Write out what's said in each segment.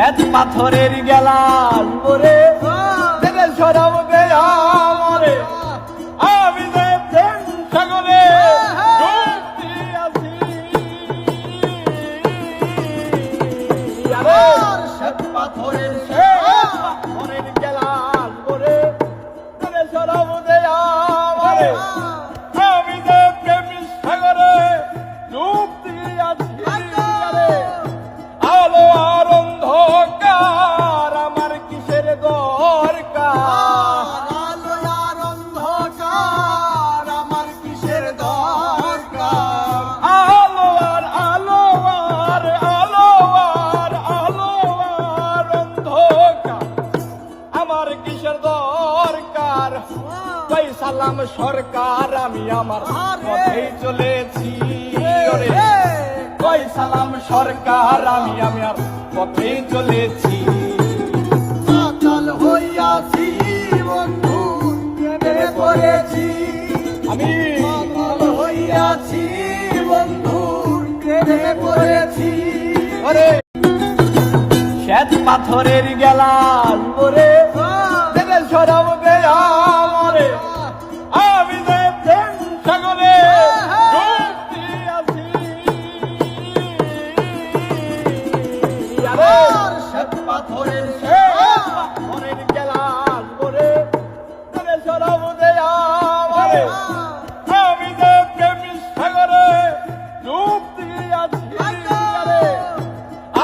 শ্বেত পাথরের গেলাম ওরে দেবে সরব দে আমারে আমি যে প্রেম সাগরে ডুবতে আছি আরে শ্বেত পাথরের গেলাম ওরে দেবে সরব দে আমারে আমি যে প্রেম সাগরে ডুবতে আছি আরে আলো আর অন্ধকার আমার কিসের দরকার আলো আর অন্ধকার আমার কিসের দরকার আলো আর আলো আর আলো আর আলো আর অন্ধকার আমার কিসের দরকার কই সালাম সরকার আমি আমার পথেই চলেছি ওরে কই সালাম সরকার আমি আমার পথেই চলেছি পাতাল হইয়াছি বন্ধু প্রেমে পড়েছি আমি পাতাল হইয়াছি বন্ধু প্রেমে পড়েছি ওরে শ্বেত পাথরের গেলাম ওরে দেবে সরব দে আমারে আমি যে প্রেম সাগরে ডুবতে আছি আরে শ্বেত পাথরের গেলাম ওরে দেবে সরব দে আমারে আমি যে প্রেম সাগরে ডুবতে আছি আরে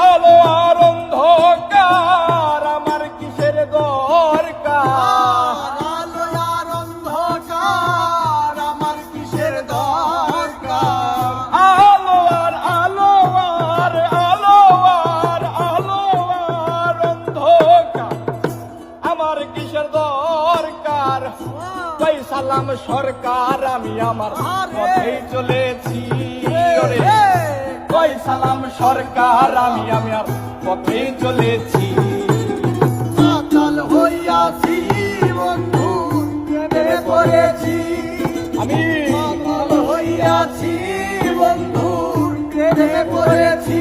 আলো আর অন্ধকার আমার কিসের দরকার আলো আর অন্ধকার আমার কিসের দরকার আলো আর আলো আর আলো আর আলো আর অন্ধকার আমার কিসের দরকার কই সালাম সরকার আমি আমার পথেই চলেছি ওরে কই সালাম সরকার আমি আমার পথেই চলেছি পাতাল হইয়াছি বন্ধু প্রেমে পড়েছি আমি পাতাল হইয়াছি বন্ধু প্রেমে পড়েছি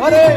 ওরে